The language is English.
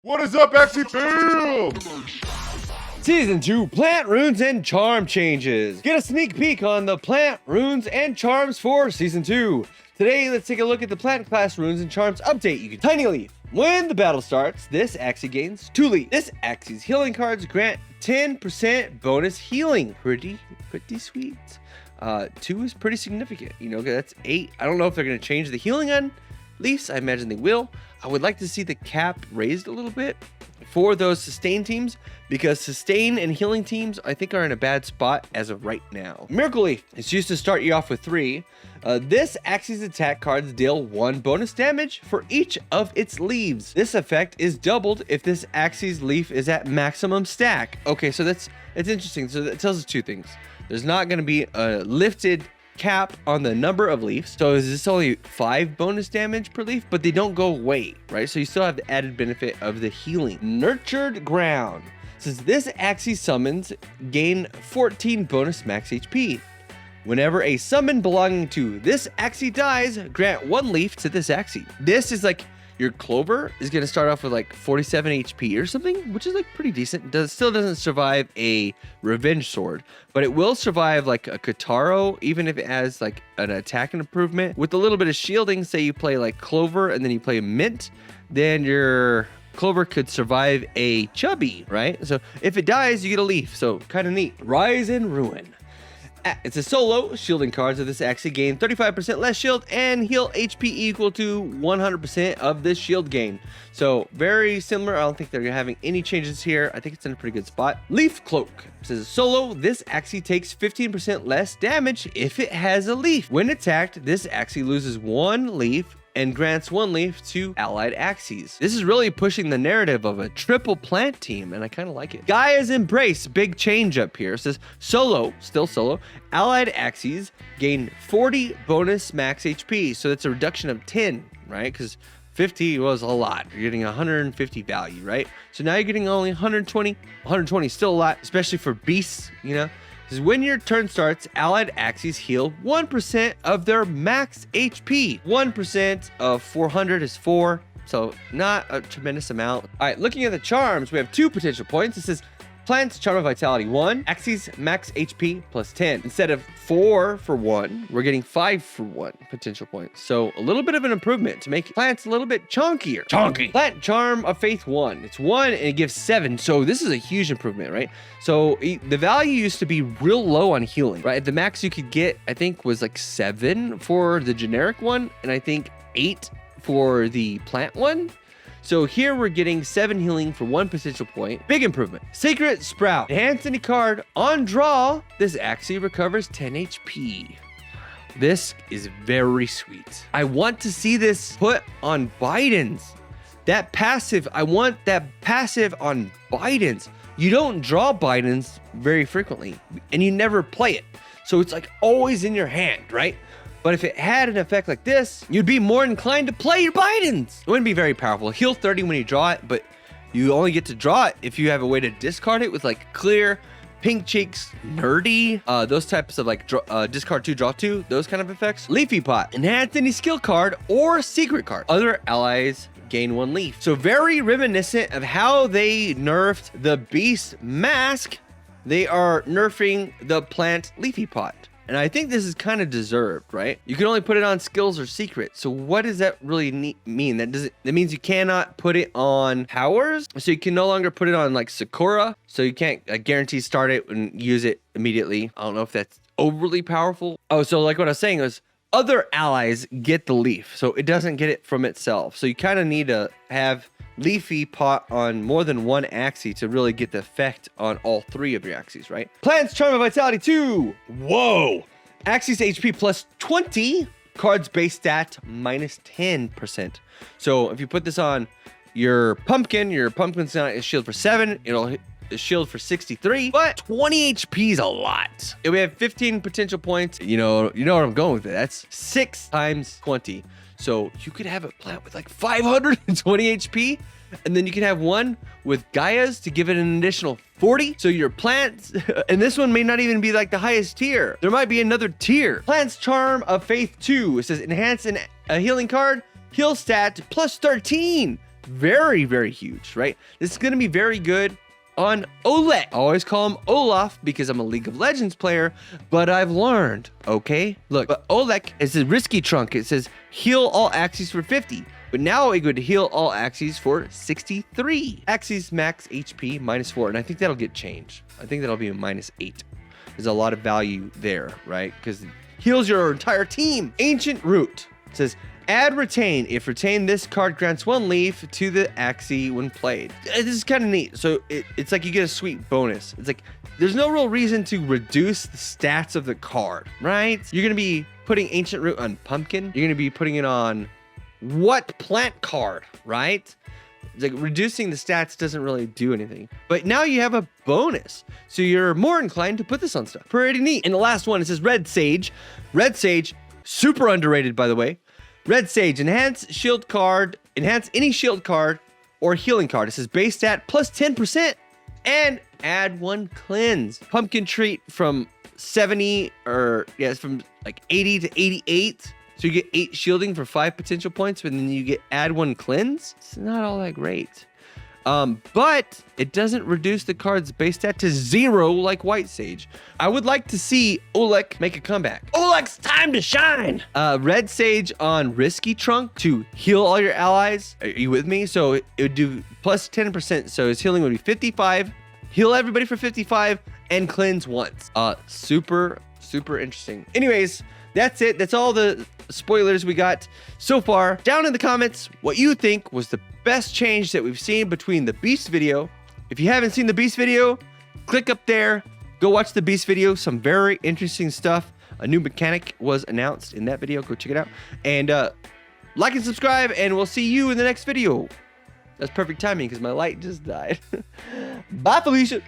What is up, Axie Field? Season 2 Plant Runes and Charm Changes. Get a sneak peek on the Plant Runes and Charms for Season 2. Today, let's take a look at the Plant Class Runes and Charms update. You can Tiny Leaf. When the battle starts, this Axie gains 2 Leaf. This Axie's healing cards grant 10% bonus healing. Pretty sweet. 2 is pretty significant. You know, that's 8. I don't know if they're going to change the healing on Leafs. I imagine they will. I would like to see the cap raised a little bit for those sustain teams, because sustain and healing teams I think are in a bad spot as of right now. Miracle Leaf is used to start you off with 3. This Axie's attack cards deal 1 bonus damage for each of its leaves. This effect is doubled if this Axie's leaf is at maximum stack. Okay, so it's interesting. So that tells us 2 things. There's not going to be a lifted cap on the number of leaves. So is this only 5 bonus damage per leaf, but they don't go away, right? So you still have the added benefit of the healing. Nurtured Ground. Since this Axie summons, gain 14 bonus max HP. Whenever a summon belonging to this Axie dies, grant 1 leaf to this Axie. This is like your Clover is going to start off with like 47 HP or something, which is like pretty decent. Still doesn't survive a Revenge Sword, but it will survive like a Kataro, even if it has like an attack improvement. With a little bit of shielding, say you play like Clover and then you play Mint, then your Clover could survive a Chubby, right? So if it dies, you get a leaf. So kind of neat. Rise and Ruin. It's a solo. Shielding cards of this Axie gain 35% less shield and heal HP equal to 100% of this shield gain. So very similar. I don't think they're having any changes here. I think it's in a pretty good spot. Leaf Cloak. It says solo. This Axie takes 15% less damage if it has a leaf. When attacked, this Axie loses 1 leaf and grants 1 leaf to allied Axies. This is really pushing the narrative of a triple plant team, and I kind of like it. Gaia's Embrace, big change up here. It says solo, still solo, allied Axies gain 40 bonus max HP. So it's a reduction of 10, right? Because 50 was a lot. You're getting 150 value, right? So now you're getting only 120. 120 is still a lot, especially for beasts, you know? Because when your turn starts, allied Axies heal 1% of their max HP. 1% of 400 is 4, so not a tremendous amount. All right, looking at the charms, we have 2 potential points. This is Plant's Charm of Vitality 1, Axie's max HP plus 10. Instead of 4 for 1, we're getting 5 for 1 potential points. So a little bit of an improvement to make plants a little bit chunkier. Chunky. Plant Charm of Faith 1. It's 1 and it gives 7. So this is a huge improvement, right? So the value used to be real low on healing, right? The max you could get, I think, was like 7 for the generic one, and I think 8 for the plant one. So here we're getting 7 healing for 1 potential point. Big improvement. Sacred Sprout. Enhance any card on draw. This Axie recovers 10 HP. This is very sweet. I want to see this put on Bidens. That passive, I want that passive on Bidens. You don't draw Bidens very frequently, and you never play it. So it's like always in your hand, right? But if it had an effect like this, you'd be more inclined to play your Bidens. It wouldn't be very powerful. Heal 30 when you draw it, but you only get to draw it if you have a way to discard it with like Clear, Pink Cheeks, Nerdy, those types of like discard 2, draw 2, those kind of effects. Leafy Pot. Enhance any skill card or secret card. Other allies gain 1 leaf. So very reminiscent of how they nerfed the Beast Mask. They are nerfing the Plant Leafy Pot. And I think this is kind of deserved, right? You can only put it on skills or secrets. So what does that really mean? That means you cannot put it on powers. So you can no longer put it on like Sakura. So you can't guarantee start it and use it immediately. I don't know if that's overly powerful. Oh, so like what I was saying was other allies get the leaf. So it doesn't get it from itself. So you kind of need to have Leafy Pot on more than 1 Axie to really get the effect on all 3 of your Axies, right? Plant's Charm of Vitality 2. Whoa. Axie's HP plus 20. Cards base stat minus 10%. So if you put this on your pumpkin's not a shield for 7. It'll a shield for 63, but 20 HP is a lot. If we have 15 potential points, you know where I'm going with it. That's 6 times 20. So you could have a plant with like 520 HP, and then you can have one with Gaia's to give it an additional 40. So your plants, and this one may not even be like the highest tier. There might be another tier. Plant's Charm of Faith 2. It says enhance a healing card, heal stat plus 13. very, very huge, right? This is going to be very good on Oleg. I always call him Olaf because I'm a League of Legends player, but I've learned, okay? Look, but Oleg is a risky trunk. It says heal all Axies for 50, but now it would heal all Axies for 63. Axies max HP -4, and I think that'll get changed. I think that'll be a -8. There's a lot of value there, right? Because it heals your entire team. Ancient Root says, add retain. If retain, this card grants 1 leaf to the Axie when played. This is kind of neat. So it's like you get a sweet bonus. It's like there's no real reason to reduce the stats of the card, right? You're going to be putting Ancient Root on Pumpkin. You're going to be putting it on what plant card, right? It's like reducing the stats doesn't really do anything. But now you have a bonus. So you're more inclined to put this on stuff. Pretty neat. And the last one, it says Red Sage. Red Sage, super underrated, by the way. Red Sage, enhance shield card, enhance any shield card or healing card. It says base stat plus 10% and add 1 cleanse. Pumpkin treat from 70 or yeah, it's from like 80 to 88. So you get 8 shielding for 5 potential points, but then you get add 1 cleanse. It's not all that great. But it doesn't reduce the card's base stat to 0 like White Sage. I would like to see Oleg make a comeback. Oleg's time to shine! Red Sage on Risky Trunk to heal all your allies. Are you with me? So it would do plus 10%. So his healing would be 55. Heal everybody for 55 and cleanse once. Super interesting. Anyways, that's it. That's all the spoilers we got so far. Down in the comments, what you think was the best change that we've seen between the Beast video. If you haven't seen the Beast video, click up there. Go watch the Beast video. Some very interesting stuff. A new mechanic was announced in that video. Go check it out. And like and subscribe, and we'll see you in the next video. That's perfect timing because my light just died. Bye, Felicia.